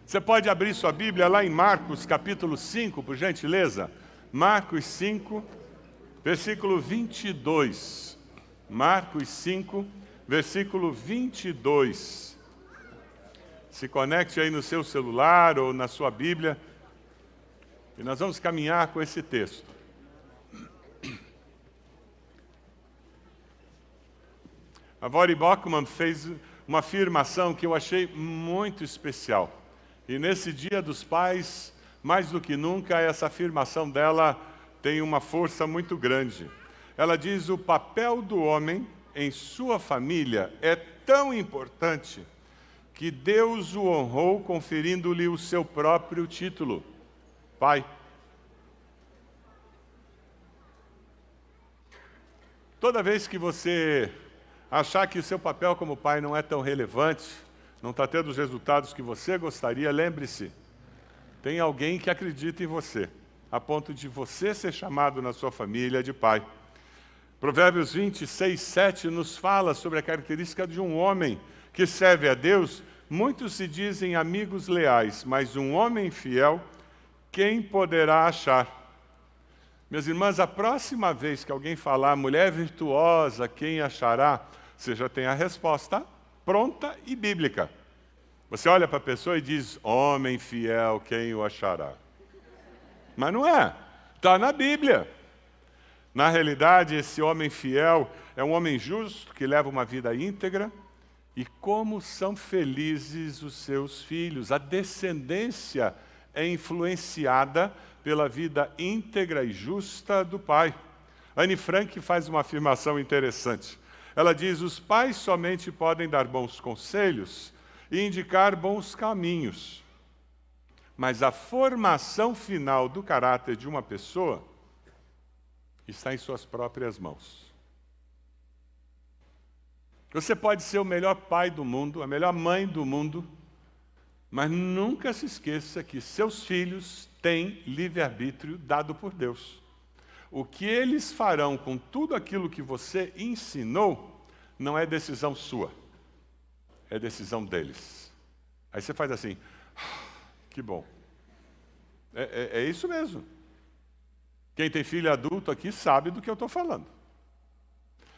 Você pode abrir sua Bíblia lá em Marcos, capítulo 5, por gentileza? Marcos 5, versículo 22. Marcos 5, versículo 22. Se conecte aí no seu celular ou na sua Bíblia. E nós vamos caminhar com esse texto. A Voddie Baucham fez uma afirmação que eu achei muito especial. E nesse Dia dos Pais, mais do que nunca, essa afirmação dela tem uma força muito grande. Ela diz: o papel do homem em sua família é tão importante que Deus o honrou conferindo-lhe o seu próprio título, Pai. Toda vez que você achar que o seu papel como pai não é tão relevante, não está tendo os resultados que você gostaria, lembre-se, tem alguém que acredita em você, a ponto de você ser chamado na sua família de pai. Provérbios 26, 7 nos fala sobre a característica de um homem que serve a Deus. Muitos se dizem amigos leais, mas um homem fiel, quem poderá achar? Minhas irmãs, a próxima vez que alguém falar mulher virtuosa, quem achará? Você já tem a resposta pronta e bíblica. Você olha para a pessoa e diz: homem fiel, quem o achará? Mas não é, está na Bíblia. Na realidade, esse homem fiel é um homem justo que leva uma vida íntegra. E como são felizes os seus filhos. A descendência é influenciada pela vida íntegra e justa do pai. Anne Frank faz uma afirmação interessante. Ela diz: os pais somente podem dar bons conselhos e indicar bons caminhos, mas a formação final do caráter de uma pessoa está em suas próprias mãos. Você pode ser o melhor pai do mundo, a melhor mãe do mundo, mas nunca se esqueça que seus filhos têm livre-arbítrio dado por Deus. O que eles farão com tudo aquilo que você ensinou não é decisão sua, é decisão deles. Aí você faz assim: que bom. É isso mesmo. Quem tem filho adulto aqui sabe do que eu estou falando.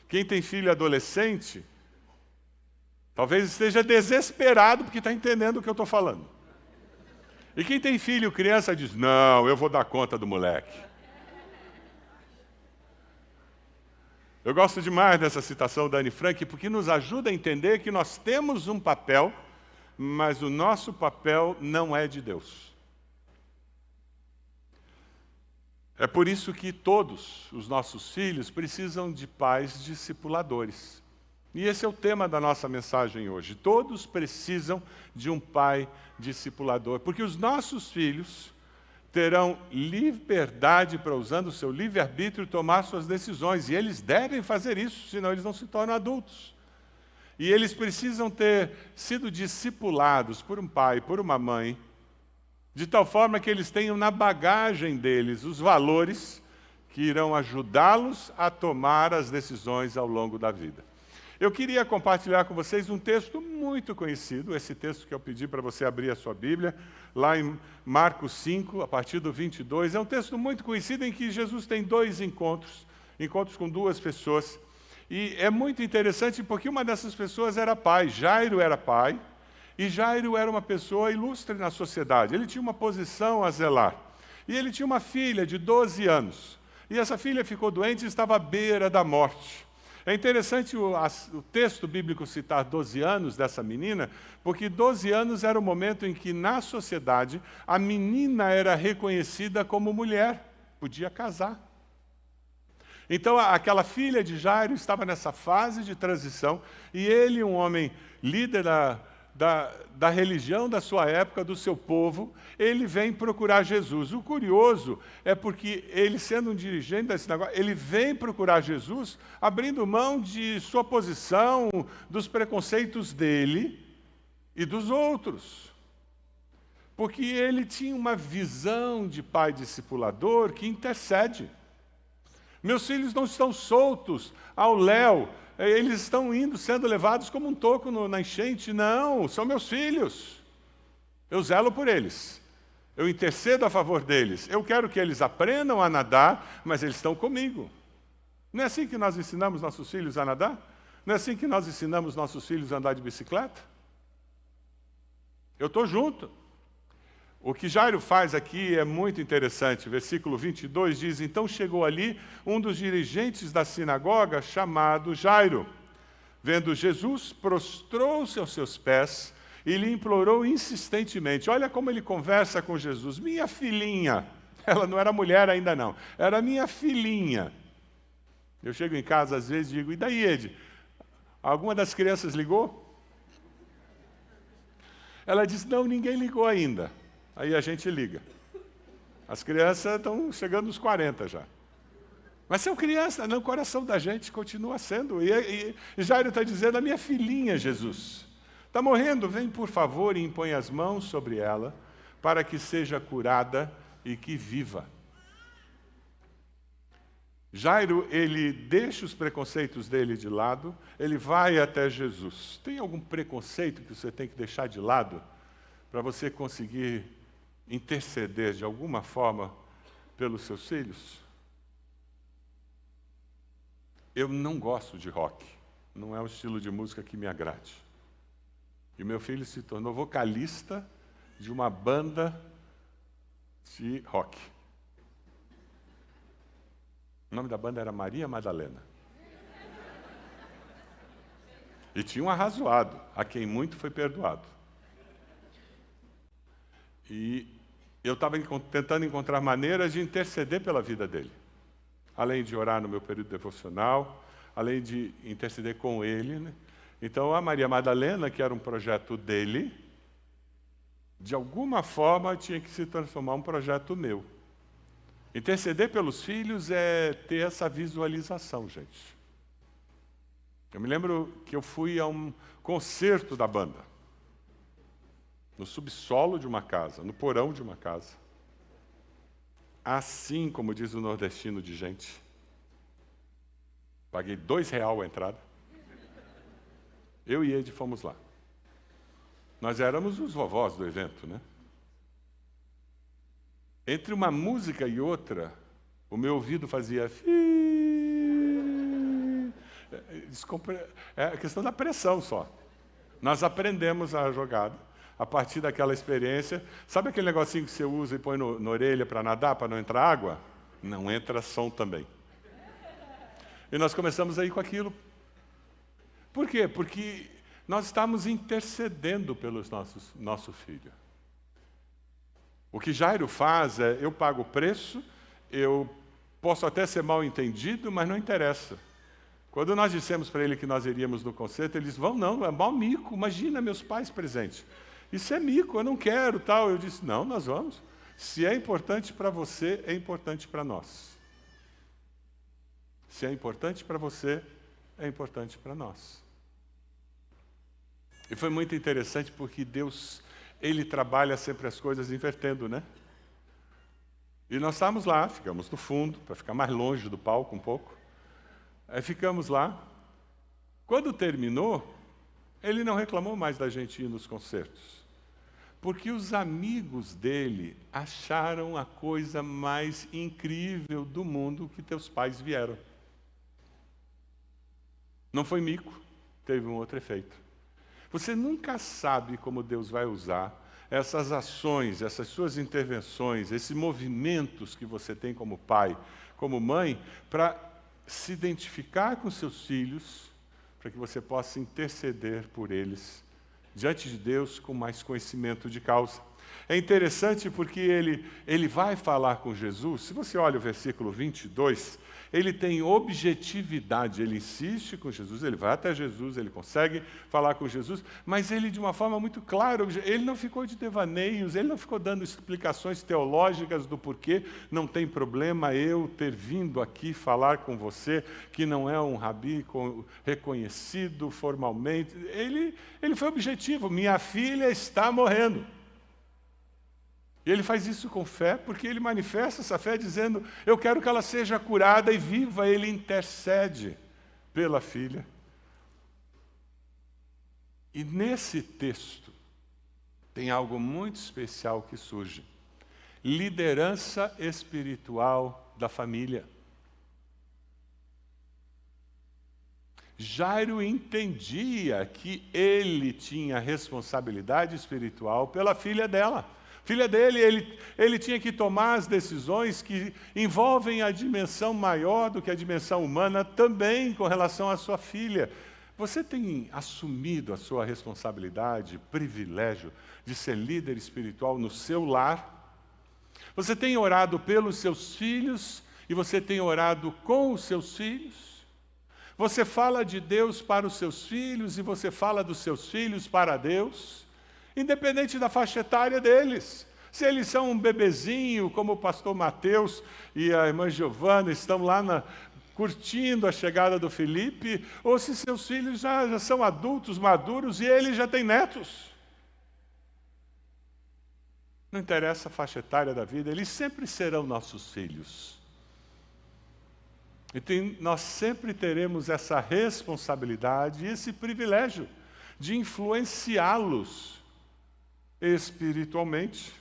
Quem tem filho adolescente talvez esteja desesperado porque está entendendo o que eu estou falando. E quem tem filho criança diz: não, eu vou dar conta do moleque. Eu gosto demais dessa citação da Anne Frank, porque nos ajuda a entender que nós temos um papel, mas o nosso papel não é de Deus. É por isso que todos os nossos filhos precisam de pais discipuladores. E esse é o tema da nossa mensagem hoje. Todos precisam de um pai discipulador, porque os nossos filhos terão liberdade para, usando o seu livre-arbítrio, tomar suas decisões. E eles devem fazer isso, senão eles não se tornam adultos. E eles precisam ter sido discipulados por um pai, por uma mãe, de tal forma que eles tenham na bagagem deles os valores que irão ajudá-los a tomar as decisões ao longo da vida. Eu queria compartilhar com vocês um texto muito conhecido, esse texto que eu pedi para você abrir a sua Bíblia, lá em Marcos 5, a partir do 22. É um texto muito conhecido em que Jesus tem dois encontros com duas pessoas. E é muito interessante porque uma dessas pessoas era pai, Jairo era pai, e Jairo era uma pessoa ilustre na sociedade. Ele tinha uma posição a zelar. E ele tinha uma filha de 12 anos. E essa filha ficou doente e estava à beira da morte. É interessante o texto bíblico citar 12 anos dessa menina, porque 12 anos era o momento em que, na sociedade, a menina era reconhecida como mulher, podia casar. Então, aquela filha de Jairo estava nessa fase de transição, e ele, um homem líder da religião da sua época, do seu povo, ele vem procurar Jesus. O curioso é porque ele, sendo um dirigente da sinagoga, ele vem procurar Jesus abrindo mão de sua posição, dos preconceitos dele e dos outros. Porque ele tinha uma visão de pai discipulador que intercede. Meus filhos não estão soltos ao léu, eles estão sendo levados como um toco na enchente. Não, são meus filhos. Eu zelo por eles. Eu intercedo a favor deles. Eu quero que eles aprendam a nadar, mas eles estão comigo. Não é assim que nós ensinamos nossos filhos a nadar? Não é assim que nós ensinamos nossos filhos a andar de bicicleta? Eu estou junto. O que Jairo faz aqui é muito interessante. Versículo 22 diz: então chegou ali um dos dirigentes da sinagoga, chamado Jairo. Vendo Jesus, prostrou-se aos seus pés e lhe implorou insistentemente. Olha como ele conversa com Jesus. Minha filhinha, ela não era mulher ainda não, era minha filhinha. Eu chego em casa às vezes e digo: e daí, Ed? Alguma das crianças ligou? Ela diz: não, ninguém ligou ainda. Aí a gente liga. As crianças estão chegando nos 40 já. Mas são crianças, no coração da gente continua sendo. E Jairo está dizendo: a minha filhinha, Jesus, está morrendo, vem por favor e impõe as mãos sobre ela, para que seja curada e que viva. Jairo, ele deixa os preconceitos dele de lado, ele vai até Jesus. Tem algum preconceito que você tem que deixar de lado para você conseguir interceder de alguma forma pelos seus filhos? Eu não gosto de rock, não é um estilo de música que me agrade. E meu filho se tornou vocalista de uma banda de rock. O nome da banda era Maria Madalena. E tinha um arrazoado, a quem muito foi perdoado. E eu estava tentando encontrar maneiras de interceder pela vida dele. Além de orar no meu período devocional, além de interceder com ele, né? Então, a Maria Madalena, que era um projeto dele, de alguma forma tinha que se transformar um projeto meu. Interceder pelos filhos é ter essa visualização, gente. Eu me lembro que eu fui a um concerto da banda, no subsolo de uma casa, no porão de uma casa. Assim como diz o nordestino de gente. Paguei R$2 a entrada. Eu e Ed fomos lá. Nós éramos os vovós do evento, né? Entre uma música e outra, o meu ouvido fazia... É a questão da pressão só. Nós aprendemos a jogada a partir daquela experiência. Sabe aquele negocinho que você usa e põe na orelha para nadar, para não entrar água? Não entra som também. E nós começamos a ir com aquilo. Por quê? Porque nós estamos intercedendo pelos nosso filho. O que Jairo faz é: eu pago o preço, eu posso até ser mal entendido, mas não interessa. Quando nós dissemos para ele que nós iríamos no concerto, ele disse: vão não, é mau mico, imagina meus pais presentes. Isso é mico, eu não quero, tal. Eu disse: não, nós vamos. Se é importante para você, é importante para nós. Se é importante para você, é importante para nós. E foi muito interessante porque Deus, Ele trabalha sempre as coisas invertendo, né? E nós estávamos lá, ficamos no fundo, para ficar mais longe do palco um pouco. Aí ficamos lá. Quando terminou, ele não reclamou mais da gente ir nos concertos. Porque os amigos dele acharam a coisa mais incrível do mundo que teus pais vieram. Não foi mico, teve um outro efeito. Você nunca sabe como Deus vai usar essas ações, essas suas intervenções, esses movimentos que você tem como pai, como mãe, para se identificar com seus filhos, para que você possa interceder por eles diante de Deus com mais conhecimento de causa. É interessante porque ele vai falar com Jesus. Se você olha o versículo 22, ele tem objetividade, ele insiste com Jesus, ele vai até Jesus, ele consegue falar com Jesus, mas ele de uma forma muito clara, ele não ficou de devaneios, ele não ficou dando explicações teológicas do porquê não tem problema eu ter vindo aqui falar com você, que não é um rabi reconhecido formalmente. Ele foi objetivo: minha filha está morrendo. E ele faz isso com fé, porque ele manifesta essa fé dizendo: eu quero que ela seja curada e viva. Ele intercede pela filha. E nesse texto, tem algo muito especial que surge: liderança espiritual da família. Jairo entendia que ele tinha responsabilidade espiritual pela filha dela. Filha dele, ele tinha que tomar as decisões que envolvem a dimensão maior do que a dimensão humana também com relação à sua filha. Você tem assumido a sua responsabilidade, privilégio de ser líder espiritual no seu lar? Você tem orado pelos seus filhos e você tem orado com os seus filhos? Você fala de Deus para os seus filhos e você fala dos seus filhos para Deus, independente da faixa etária deles. Se eles são um bebezinho, como o pastor Mateus e a irmã Giovana estão lá curtindo a chegada do Felipe, ou se seus filhos já são adultos, maduros, e ele já tem netos. Não interessa a faixa etária da vida, eles sempre serão nossos filhos. E nós sempre teremos essa responsabilidade e esse privilégio de influenciá-los espiritualmente.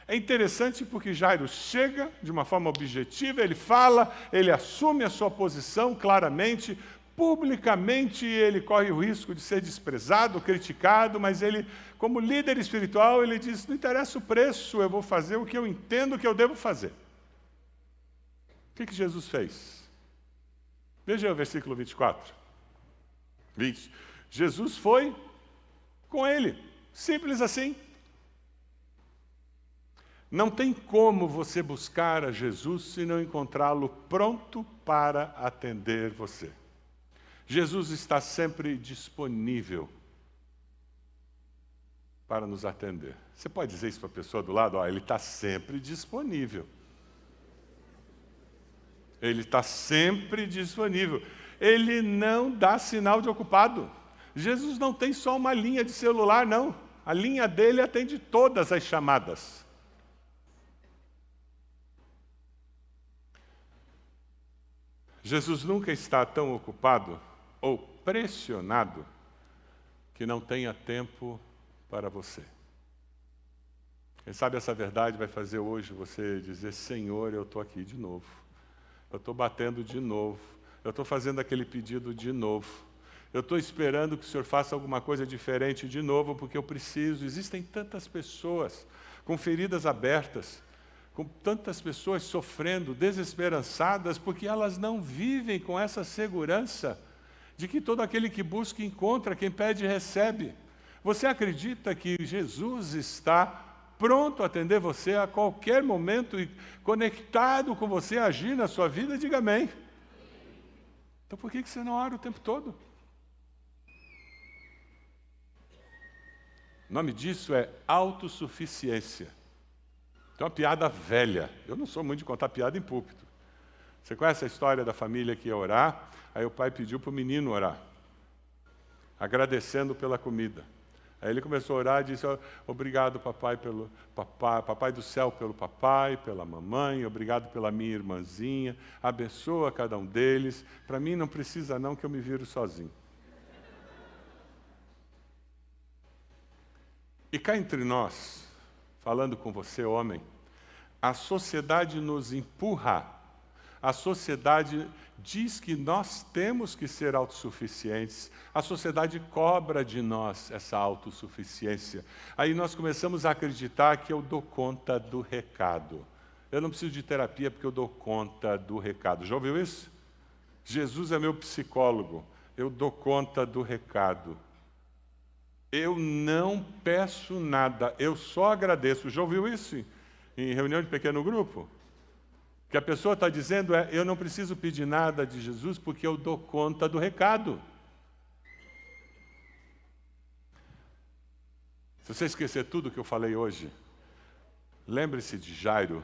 É interessante porque Jairo chega de uma forma objetiva, ele fala, ele assume a sua posição claramente, publicamente ele corre o risco de ser desprezado, criticado, mas ele, como líder espiritual, ele diz: não interessa o preço, eu vou fazer o que eu entendo que eu devo fazer. O que Jesus fez? Veja aí o versículo 24. Jesus foi com ele. Simples assim. Não tem como você buscar a Jesus se não encontrá-lo pronto para atender você. Jesus está sempre disponível para nos atender. Você pode dizer isso para a pessoa do lado? Ele está sempre disponível. Ele está sempre disponível. Ele não dá sinal de ocupado. Jesus não tem só uma linha de celular, não. A linha dele atende todas as chamadas. Jesus nunca está tão ocupado ou pressionado que não tenha tempo para você. Quem sabe essa verdade vai fazer hoje você dizer: Senhor, eu estou aqui de novo. Eu estou batendo de novo. Eu estou fazendo aquele pedido de novo. Eu estou esperando que o Senhor faça alguma coisa diferente de novo, porque eu preciso. Existem tantas pessoas com feridas abertas, com tantas pessoas sofrendo, desesperançadas, porque elas não vivem com essa segurança de que todo aquele que busca encontra, quem pede recebe. Você acredita que Jesus está pronto a atender você a qualquer momento e conectado com você a agir na sua vida? Diga amém. Então por que você não ora o tempo todo? O nome disso é autossuficiência. É uma piada velha. Eu não sou muito de contar piada em púlpito. Você conhece a história da família que ia orar? Aí o pai pediu para o menino orar, agradecendo pela comida. Aí ele começou a orar e disse: obrigado, papai, papai do céu, pelo papai, pela mamãe, obrigado pela minha irmãzinha, abençoa cada um deles. Para mim não precisa não, que eu me viro sozinho. E cá entre nós, falando com você, homem, a sociedade nos empurra, a sociedade diz que nós temos que ser autossuficientes, a sociedade cobra de nós essa autossuficiência. Aí nós começamos a acreditar que eu dou conta do recado. Eu não preciso de terapia porque eu dou conta do recado. Já ouviu isso? Jesus é meu psicólogo, eu dou conta do recado. Eu não peço nada, eu só agradeço. Já ouviu isso em reunião de pequeno grupo? Que a pessoa está dizendo eu não preciso pedir nada de Jesus porque eu dou conta do recado. Se você esquecer tudo que eu falei hoje, lembre-se de Jairo,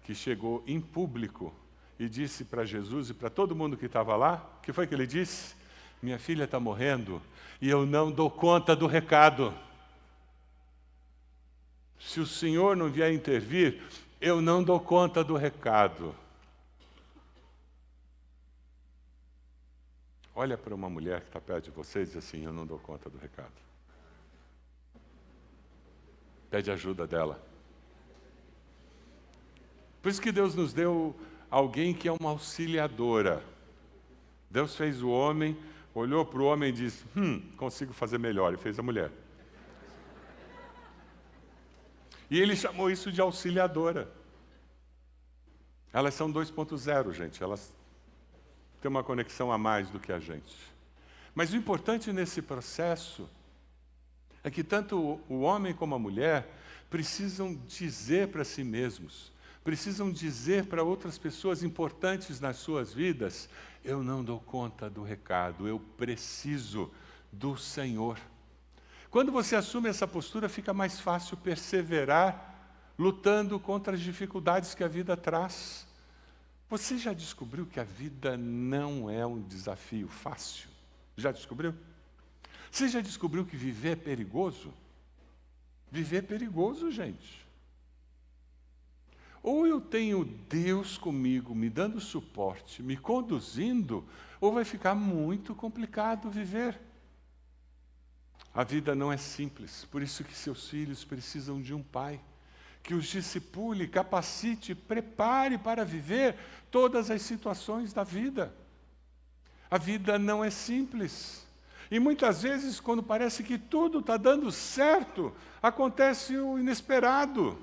que chegou em público e disse para Jesus e para todo mundo que estava lá: o que foi que ele disse? Minha filha está morrendo e eu não dou conta do recado. Se o Senhor não vier intervir, eu não dou conta do recado. Olha para uma mulher que está perto de você e diz assim: eu não dou conta do recado. Pede ajuda dela. Por isso que Deus nos deu alguém que é uma auxiliadora. Deus fez o homem, olhou para o homem e disse, consigo fazer melhor, e fez a mulher. E ele chamou isso de auxiliadora. Elas são 2.0, gente, elas têm uma conexão a mais do que a gente. Mas o importante nesse processo é que tanto o homem como a mulher precisam dizer para si mesmos, precisam dizer para outras pessoas importantes nas suas vidas, eu não dou conta do recado, eu preciso do Senhor. Quando você assume essa postura, fica mais fácil perseverar, lutando contra as dificuldades que a vida traz. Você já descobriu que a vida não é um desafio fácil? Já descobriu? Você já descobriu que viver é perigoso? Viver é perigoso, gente. Ou eu tenho Deus comigo, me dando suporte, me conduzindo, ou vai ficar muito complicado viver. A vida não é simples, por isso que seus filhos precisam de um pai que os discipule, capacite, prepare para viver todas as situações da vida. A vida não é simples. E muitas vezes, quando parece que tudo está dando certo, acontece o inesperado.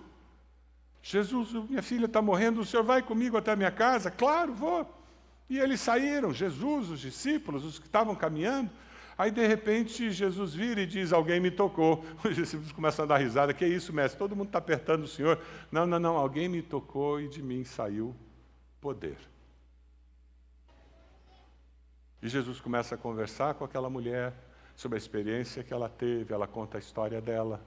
Jesus, minha filha está morrendo, o senhor vai comigo até a minha casa? Claro, vou. E eles saíram, Jesus, os discípulos, os que estavam caminhando. Aí, de repente, Jesus vira e diz, alguém me tocou. Os discípulos começam a dar risada. Que isso, mestre? Todo mundo está apertando o Senhor. Não. Alguém me tocou e de mim saiu poder. E Jesus começa a conversar com aquela mulher sobre a experiência que ela teve. Ela conta a história dela.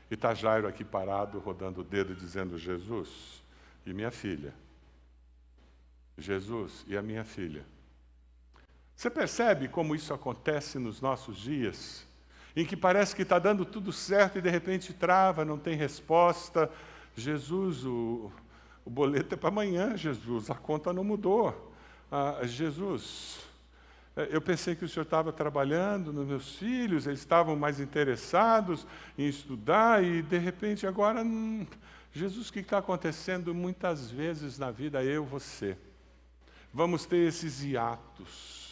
E está Jairo aqui parado, rodando o dedo, dizendo, Jesus e minha filha. Jesus e a minha filha. Você percebe como isso acontece nos nossos dias? Em que parece que está dando tudo certo e de repente trava, não tem resposta. Jesus, o boleto é para amanhã, Jesus, a conta não mudou. Jesus, eu pensei que o senhor estava trabalhando nos meus filhos, eles estavam mais interessados em estudar e de repente agora, Jesus, o que está acontecendo? Muitas vezes na vida, eu, você, vamos ter esses hiatos,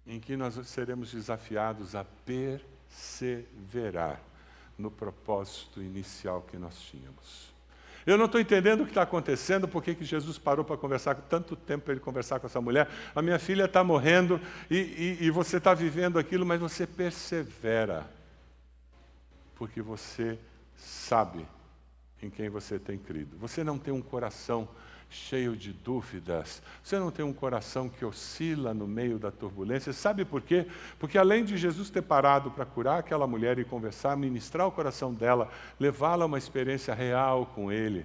em que nós seremos desafiados a perseverar no propósito inicial que nós tínhamos. Eu não estou entendendo o que está acontecendo, por que Jesus parou para conversar, tanto tempo para ele conversar com essa mulher. A minha filha está morrendo e você está vivendo aquilo, mas você persevera, porque você sabe em quem você tem crido. Você não tem um coração cheio de dúvidas, você não tem um coração que oscila no meio da turbulência. Sabe por quê? Porque além de Jesus ter parado para curar aquela mulher e conversar, ministrar o coração dela, levá-la a uma experiência real com Ele,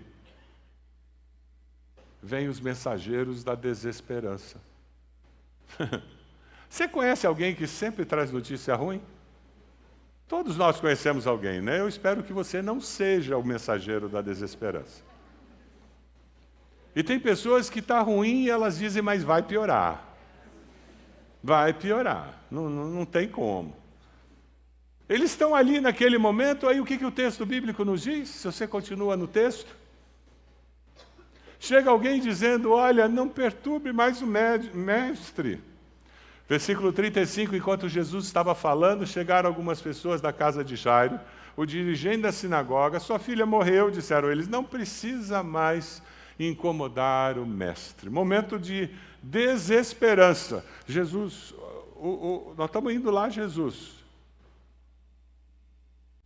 vêm os mensageiros da desesperança. Você conhece alguém que sempre traz notícia ruim? Todos nós conhecemos alguém, né? Eu espero que você não seja o mensageiro da desesperança. E tem pessoas que está ruim e elas dizem, mas vai piorar. Vai piorar, não tem como. Eles estão ali naquele momento, aí o que o texto bíblico nos diz? Se você continua no texto. Chega alguém dizendo, olha, não perturbe mais o mestre. Versículo 35, enquanto Jesus estava falando, chegaram algumas pessoas da casa de Jairo, o dirigente da sinagoga, sua filha morreu, disseram eles, não precisa mais incomodar o mestre. Momento de desesperança. Jesus, nós estamos indo lá, Jesus.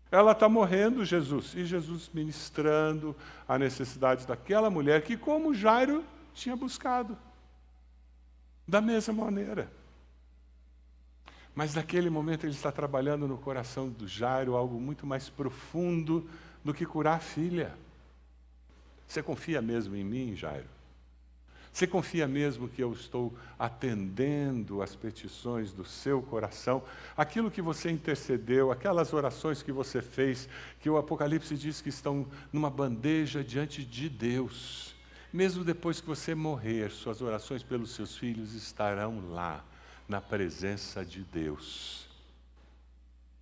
Ela está morrendo, Jesus. E Jesus ministrando a necessidade daquela mulher que, como Jairo, tinha buscado. Da mesma maneira. Mas naquele momento ele está trabalhando no coração do Jairo algo muito mais profundo do que curar a filha. Você confia mesmo em mim, Jairo? Você confia mesmo que eu estou atendendo às petições do seu coração? Aquilo que você intercedeu, aquelas orações que você fez, que o Apocalipse diz que estão numa bandeja diante de Deus. Mesmo depois que você morrer, suas orações pelos seus filhos estarão lá, na presença de Deus.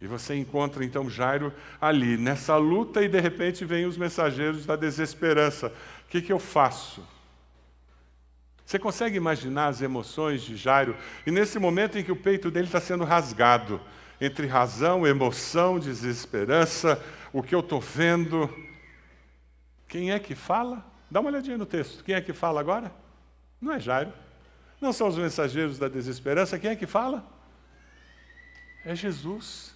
E você encontra então Jairo ali, nessa luta, e de repente vêm os mensageiros da desesperança. O que eu faço? Você consegue imaginar as emoções de Jairo? E nesse momento em que o peito dele está sendo rasgado, entre razão, emoção, desesperança, o que eu estou vendo. Quem é que fala? Dá uma olhadinha no texto. Quem é que fala agora? Não é Jairo. Não são os mensageiros da desesperança. Quem é que fala? É Jesus.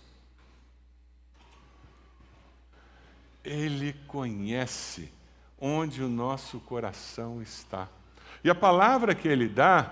Ele conhece onde o nosso coração está. E a palavra que ele dá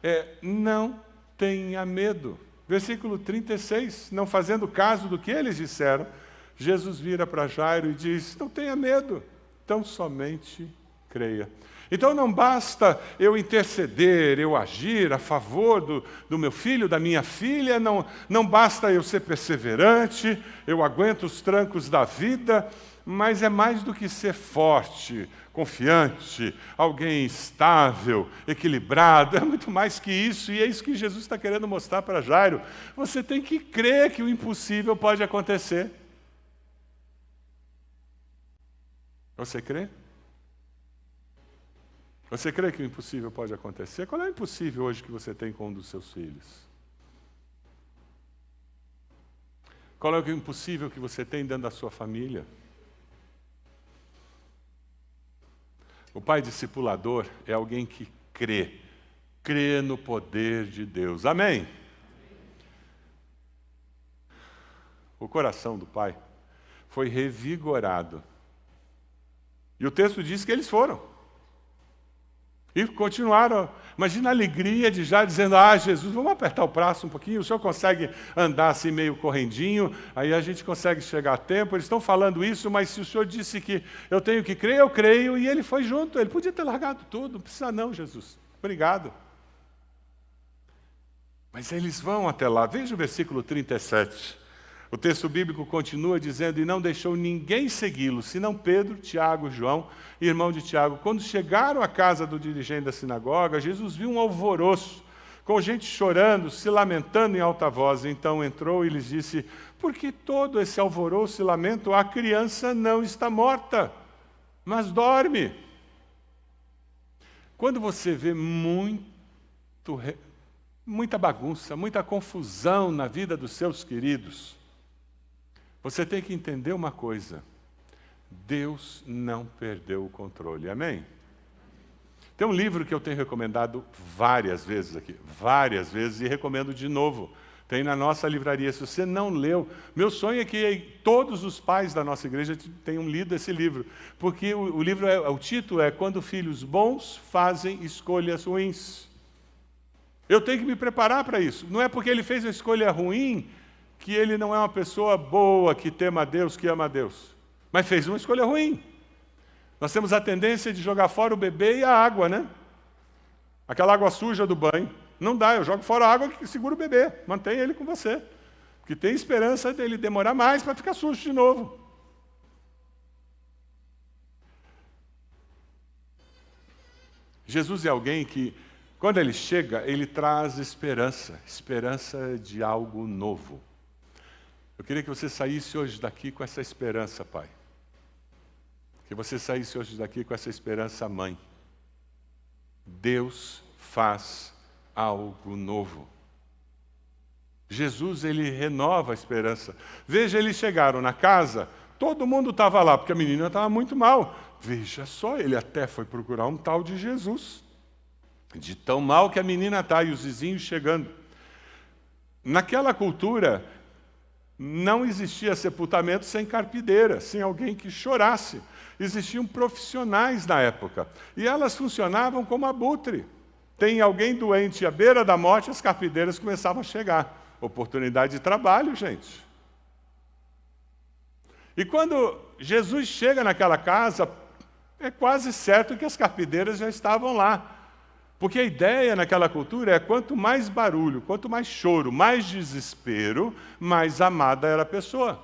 é: não tenha medo. Versículo 36, não fazendo caso do que eles disseram, Jesus vira para Jairo e diz: não tenha medo, tão somente creia. Então não basta eu interceder, eu agir a favor do meu filho, da minha filha, não basta eu ser perseverante, eu aguento os trancos da vida, mas é mais do que ser forte, confiante, alguém estável, equilibrado, é muito mais que isso, e é isso que Jesus está querendo mostrar para Jairo. Você tem que crer que o impossível pode acontecer. Você crê? Você crê que o impossível pode acontecer? Qual é o impossível hoje que você tem com um dos seus filhos? Qual é o impossível que você tem dentro da sua família? O pai discipulador é alguém que crê no poder de Deus. Amém? O coração do pai foi revigorado. E o texto diz que eles foram. E continuaram. Imagina a alegria de já dizendo: Jesus, vamos apertar o braço um pouquinho, o senhor consegue andar assim meio correndinho, aí a gente consegue chegar a tempo. Eles estão falando isso, mas se o senhor disse que eu tenho que crer, eu creio. E ele foi junto, ele podia ter largado tudo. Não precisa não, Jesus. Obrigado. Mas eles vão até lá. Veja o versículo 37. O texto bíblico continua dizendo: e não deixou ninguém segui-lo, senão Pedro, Tiago, João, irmão de Tiago. Quando chegaram à casa do dirigente da sinagoga, Jesus viu um alvoroço, com gente chorando, se lamentando em alta voz. Então entrou e lhes disse: por que todo esse alvoroço e lamento? A criança não está morta, mas dorme. Quando você vê muita bagunça, muita confusão na vida dos seus queridos, você tem que entender uma coisa: Deus não perdeu o controle. Amém? Tem um livro que eu tenho recomendado várias vezes aqui, e recomendo de novo. Tem na nossa livraria. Se você não leu, meu sonho é que todos os pais da nossa igreja tenham lido esse livro, porque o título é Quando Filhos Bons Fazem Escolhas Ruins. Eu tenho que me preparar para isso. Não é porque ele fez uma escolha ruim que ele não é uma pessoa boa, que tema a Deus, que ama a Deus. Mas fez uma escolha ruim. Nós temos a tendência de jogar fora o bebê e a água, né? Aquela água suja do banho. Não dá, eu jogo fora a água que segura o bebê. Mantém ele com você. Porque tem esperança dele demorar mais para ficar sujo de novo. Jesus é alguém que, quando ele chega, ele traz esperança de algo novo. Eu queria que você saísse hoje daqui com essa esperança, pai. Que você saísse hoje daqui com essa esperança, mãe. Deus faz algo novo. Jesus, ele renova a esperança. Veja, eles chegaram na casa, todo mundo estava lá, porque a menina estava muito mal. Veja só, ele até foi procurar um tal de Jesus. De tão mal que a menina está, e os vizinhos chegando. Naquela cultura, não existia sepultamento sem carpideira, sem alguém que chorasse. Existiam profissionais na época, e elas funcionavam como abutre. Tem alguém doente à beira da morte, as carpideiras começavam a chegar. Oportunidade de trabalho, gente. E quando Jesus chega naquela casa, é quase certo que as carpideiras já estavam lá. Porque a ideia naquela cultura é: quanto mais barulho, quanto mais choro, mais desespero, mais amada era a pessoa.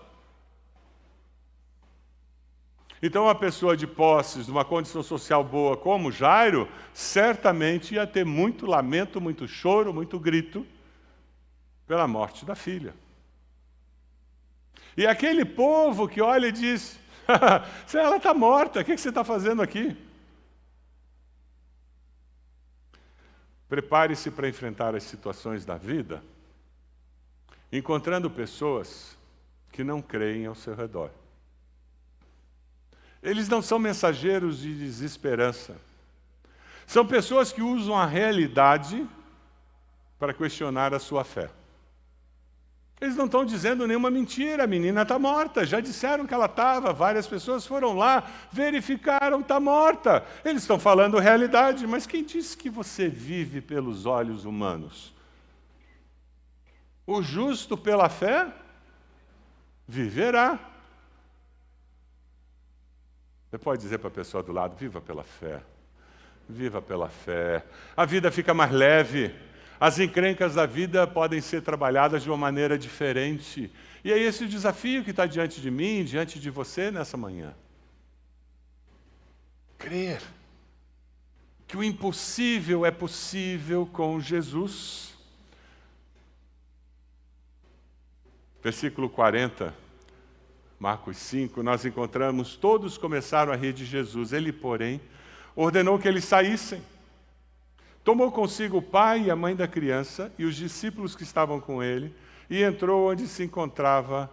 Então, uma pessoa de posses, de uma condição social boa como Jairo, certamente ia ter muito lamento, muito choro, muito grito pela morte da filha. E aquele povo que olha e diz, ela está morta, o que você está fazendo aqui? Prepare-se para enfrentar as situações da vida, encontrando pessoas que não creem ao seu redor. Eles não são mensageiros de desesperança. São pessoas que usam a realidade para questionar a sua fé. Eles não estão dizendo nenhuma mentira, a menina está morta, já disseram que ela estava, várias pessoas foram lá, verificaram, está morta. Eles estão falando realidade, mas quem disse que você vive pelos olhos humanos? O justo pela fé viverá. Você pode dizer para a pessoa do lado, viva pela fé. Viva pela fé. A vida fica mais leve. As encrencas da vida podem ser trabalhadas de uma maneira diferente. E é esse o desafio que está diante de mim, diante de você nessa manhã. Crer que o impossível é possível com Jesus. Versículo 40, Marcos 5, nós encontramos, todos começaram a rir de Jesus. Ele, porém, ordenou que eles saíssem. Tomou consigo o pai e a mãe da criança e os discípulos que estavam com ele e entrou onde se encontrava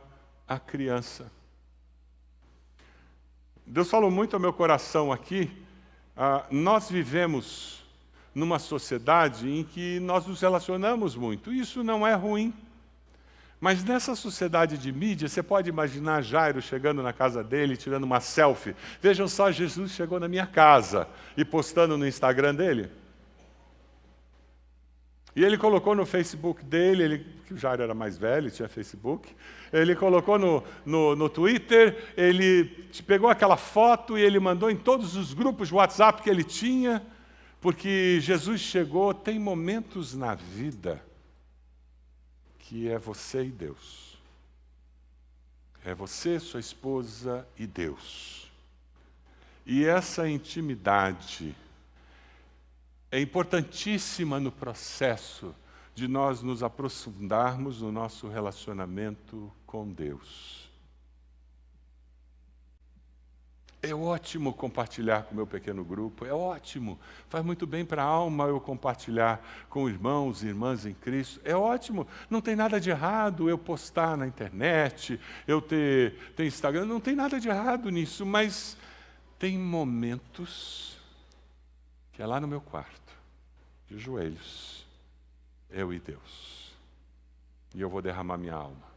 a criança. Deus falou muito ao meu coração aqui. Nós vivemos numa sociedade em que nós nos relacionamos muito. Isso não é ruim. Mas nessa sociedade de mídia, você pode imaginar Jairo chegando na casa dele, tirando uma selfie. Vejam só, Jesus chegou na minha casa e postando no Instagram dele. E ele colocou no Facebook dele, que o Jairo era mais velho, tinha Facebook, ele colocou no Twitter, ele pegou aquela foto e ele mandou em todos os grupos de WhatsApp que ele tinha, porque Jesus chegou. Tem momentos na vida que é você e Deus. É você, sua esposa e Deus. E essa intimidade é importantíssima no processo de nós nos aprofundarmos no nosso relacionamento com Deus. É ótimo compartilhar com o meu pequeno grupo, é ótimo. Faz muito bem para a alma eu compartilhar com irmãos e irmãs em Cristo. É ótimo, não tem nada de errado eu postar na internet, eu ter Instagram, não tem nada de errado nisso, mas tem momentos que é lá no meu quarto, de joelhos, eu e Deus. E eu vou derramar minha alma.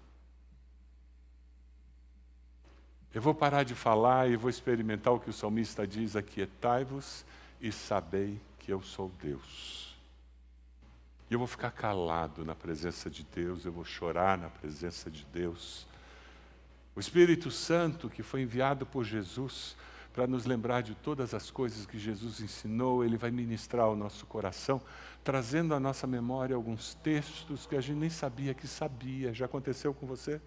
Eu vou parar de falar e vou experimentar o que o salmista diz: aquietai-vos e sabei que eu sou Deus. E eu vou ficar calado na presença de Deus, eu vou chorar na presença de Deus. O Espírito Santo, que foi enviado por Jesus para nos lembrar de todas as coisas que Jesus ensinou, ele vai ministrar ao nosso coração, trazendo à nossa memória alguns textos que a gente nem sabia que sabia. Já aconteceu com você?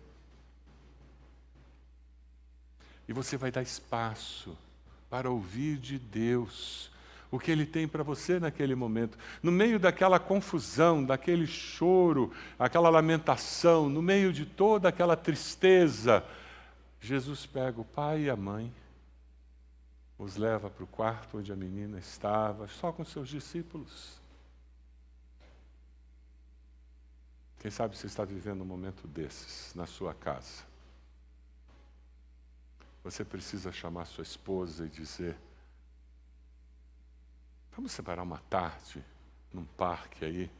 E você vai dar espaço para ouvir de Deus o que Ele tem para você naquele momento. No meio daquela confusão, daquele choro, aquela lamentação, no meio de toda aquela tristeza, Jesus pega o pai e a mãe, os leva para o quarto onde a menina estava, só com seus discípulos. Quem sabe você está vivendo um momento desses na sua casa. Você precisa chamar sua esposa e dizer: vamos separar uma tarde num parque aí,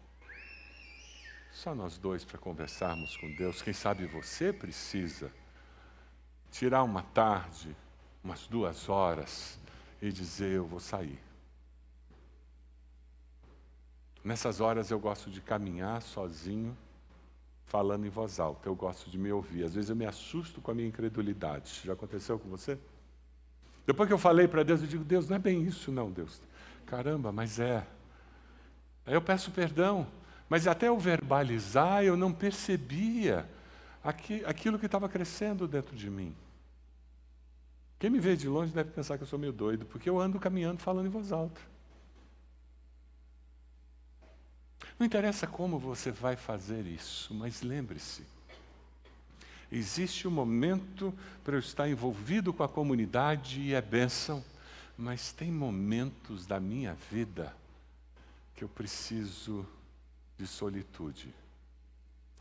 só nós dois para conversarmos com Deus. Quem sabe você precisa tirar uma tarde, umas 2 horas, e dizer: eu vou sair. Nessas horas eu gosto de caminhar sozinho, falando em voz alta. Eu gosto de me ouvir. Às vezes eu me assusto com a minha incredulidade. Já aconteceu com você? Depois que eu falei para Deus, eu digo: Deus, não é bem isso não, Deus. Caramba, mas é. Aí eu peço perdão. Mas até eu verbalizar, eu não percebia aquilo que estava crescendo dentro de mim. Quem me vê de longe deve pensar que eu sou meio doido, porque eu ando caminhando falando em voz alta. Não interessa como você vai fazer isso, mas lembre-se, Existe um momento para eu estar envolvido com a comunidade e é bênção, mas tem momentos da minha vida que eu preciso de solitude.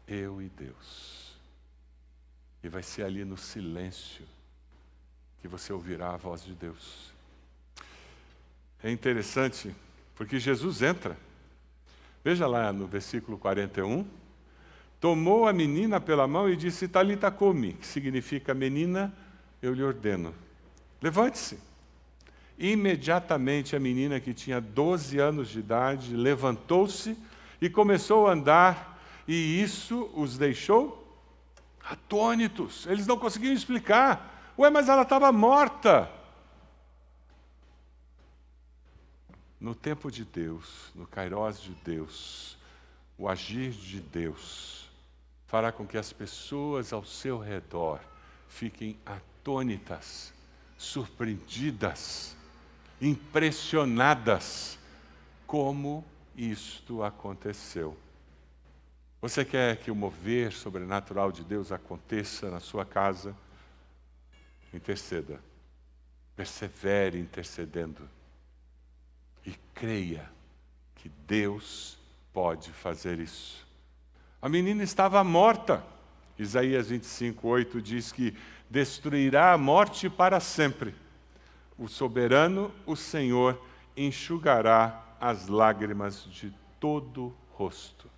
Eu e Deus. E vai ser ali no silêncio que você ouvirá a voz de Deus. É interessante, porque Jesus entra. Veja lá no versículo 41. Tomou a menina pela mão e disse, Talita cumi, que significa, menina, eu lhe ordeno. Levante-se. Imediatamente a menina, que tinha 12 anos de idade, levantou-se e começou a andar, e isso os deixou atônitos. Eles não conseguiam explicar. Ué, mas ela estava morta. No tempo de Deus, no kairós de Deus, o agir de Deus fará com que as pessoas ao seu redor fiquem atônitas, surpreendidas, impressionadas. Como isto aconteceu? Você quer que o mover sobrenatural de Deus aconteça na sua casa? Interceda. Persevere intercedendo. E creia que Deus pode fazer isso. A menina estava morta. Isaías 25:8 diz que destruirá a morte para sempre. O soberano, o Senhor, enxugará as lágrimas de todo rosto.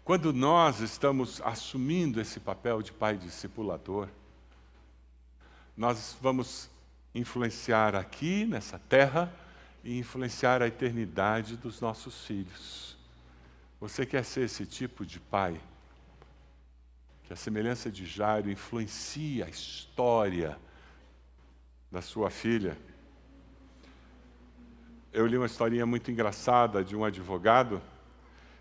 Quando nós estamos assumindo esse papel de pai discipulador, nós vamos influenciar aqui, nessa terra, e influenciar a eternidade dos nossos filhos. Você quer ser esse tipo de pai? Que a semelhança de Jairo influencia a história da sua filha? Eu li uma historinha muito engraçada de um advogado.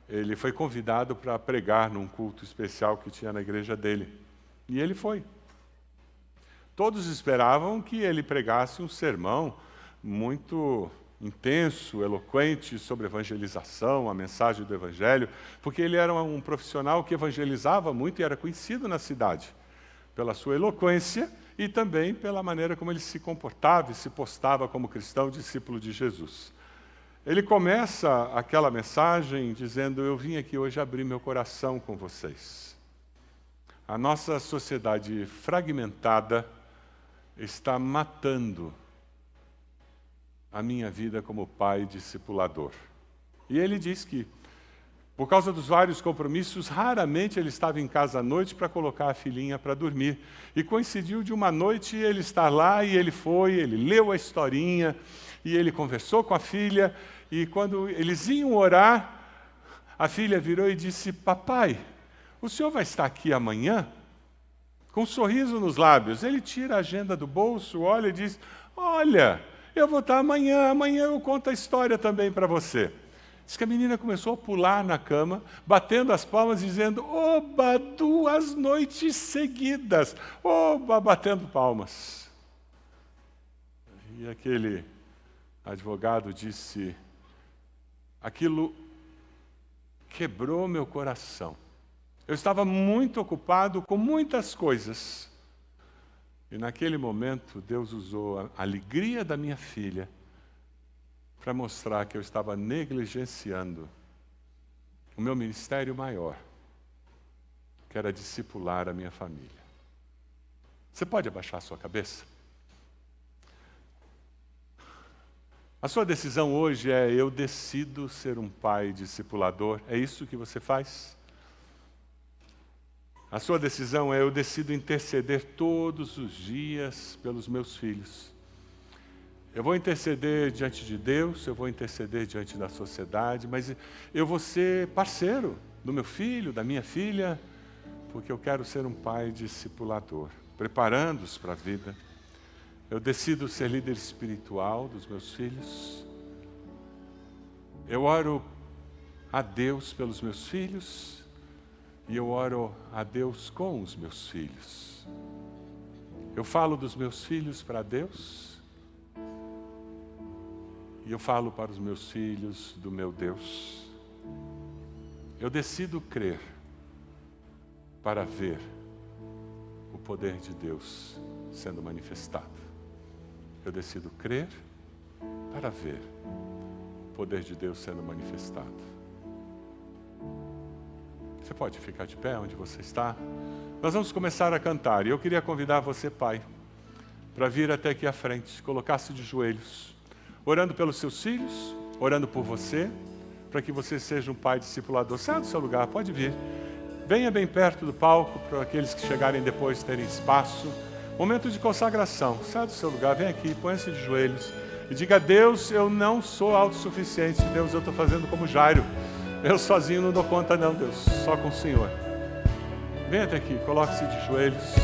Ele foi convidado para pregar num culto especial que tinha na igreja dele. E ele foi. Todos esperavam que ele pregasse um sermão muito intenso, eloquente sobre evangelização, a mensagem do evangelho, porque ele era um profissional que evangelizava muito e era conhecido na cidade pela sua eloquência e também pela maneira como ele se comportava e se postava como cristão, discípulo de Jesus. Ele começa aquela mensagem dizendo, eu vim aqui hoje abrir meu coração com vocês. A nossa sociedade fragmentada está matando a minha vida como pai discipulador. E ele diz que, por causa dos vários compromissos, raramente ele estava em casa à noite para colocar a filhinha para dormir. E coincidiu de uma noite ele estar lá e ele foi, ele leu a historinha e ele conversou com a filha. E quando eles iam orar, a filha virou e disse, papai, o senhor vai estar aqui amanhã? Com um sorriso nos lábios. Ele tira a agenda do bolso, olha e diz, olha, eu vou estar amanhã eu conto a história também para você. Diz que a menina começou a pular na cama, batendo as palmas, dizendo, oba, 2 noites seguidas, oba, batendo palmas. E aquele advogado disse, aquilo quebrou meu coração. Eu estava muito ocupado com muitas coisas. E naquele momento, Deus usou a alegria da minha filha para mostrar que eu estava negligenciando o meu ministério maior, que era discipular a minha família. Você pode abaixar a sua cabeça? A sua decisão hoje é, eu decido ser um pai discipulador. É isso que você faz? A sua decisão é, eu decido interceder todos os dias pelos meus filhos. Eu vou interceder diante de Deus, eu vou interceder diante da sociedade, mas eu vou ser parceiro do meu filho, da minha filha, porque eu quero ser um pai discipulador, preparando-os para a vida. Eu decido ser líder espiritual dos meus filhos. Eu oro a Deus pelos meus filhos e eu oro a Deus com os meus filhos. Eu falo dos meus filhos para Deus e eu falo para os meus filhos do meu Deus. Eu decido crer para ver o poder de Deus sendo manifestado. Eu decido crer para ver o poder de Deus sendo manifestado. Você pode ficar de pé onde você está? Nós vamos começar a cantar e eu queria convidar você, pai, para vir até aqui à frente, colocar-se de joelhos, orando pelos seus filhos, orando por você, para que você seja um pai discipulador. Saia do seu lugar, pode vir. Venha bem perto do palco, para aqueles que chegarem depois terem espaço. Momento de consagração. Saia do seu lugar, vem aqui, ponha-se de joelhos e diga: a Deus, eu não sou autossuficiente. Deus, eu estou fazendo como Jairo. Eu sozinho não dou conta não, Deus, só com o Senhor. Venha até aqui, coloque-se de joelhos,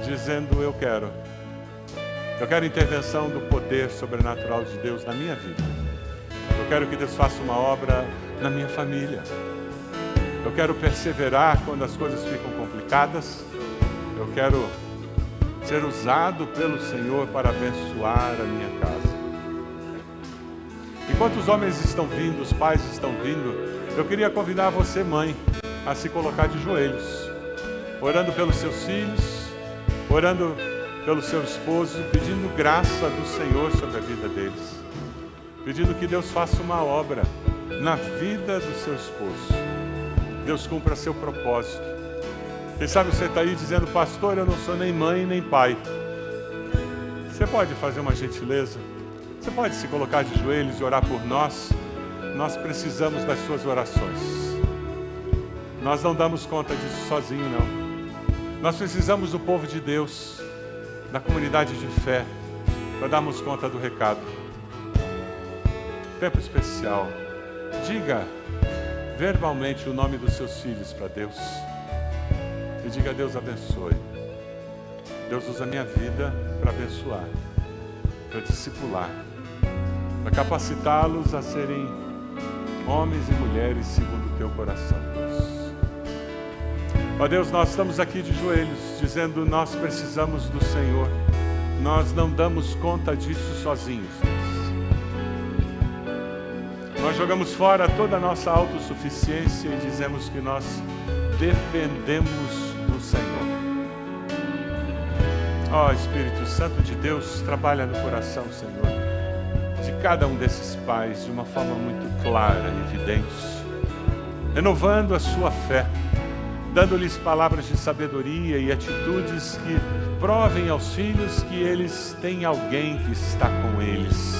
dizendo: eu quero a intervenção do poder sobrenatural de Deus na minha vida. Eu quero que Deus faça uma obra na minha família. Eu quero perseverar quando as coisas ficam complicadas. Eu quero ser usado pelo Senhor para abençoar a minha casa. Enquanto os homens estão vindo, os pais estão vindo, eu queria convidar você, mãe, a se colocar de joelhos, orando pelos seus filhos, orando pelo seu esposo, pedindo graça do Senhor sobre a vida deles, pedindo que Deus faça uma obra na vida do seu esposo. Deus cumpra seu propósito. Quem sabe você está aí dizendo: pastor, eu não sou nem mãe nem pai. Você pode fazer uma gentileza? Você pode se colocar de joelhos e orar por nós? Nós precisamos das suas orações. Nós não damos conta disso sozinho, não. Nós precisamos do povo de Deus, da comunidade de fé, para darmos conta do recado. Tempo especial. Diga verbalmente o nome dos seus filhos para Deus. E diga: Deus abençoe. Deus usa a minha vida para abençoar, para discipular, para capacitá-los a serem homens e mulheres segundo o teu coração, Deus. Ó Deus, nós estamos aqui de joelhos, dizendo: nós precisamos do Senhor. Nós não damos conta disso sozinhos, Deus. Nós jogamos fora toda a nossa autossuficiência e dizemos que nós dependemos do Senhor. Ó Espírito Santo de Deus, trabalha no coração, Senhor, de cada um desses pais de uma forma muito clara e evidente, renovando a sua fé, dando-lhes palavras de sabedoria e atitudes que provem aos filhos que eles têm alguém que está com eles.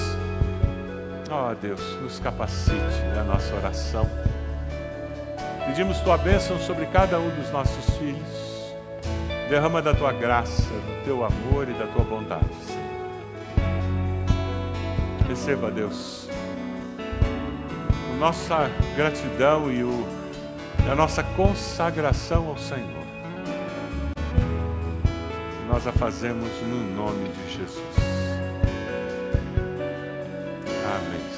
Ó Deus, nos capacite na nossa oração. Pedimos tua bênção sobre cada um dos nossos filhos. Derrama da tua graça, do teu amor e da tua bondade, Senhor. Receba, Deus, a nossa gratidão e a nossa consagração ao Senhor. Nós a fazemos no nome de Jesus. Amém.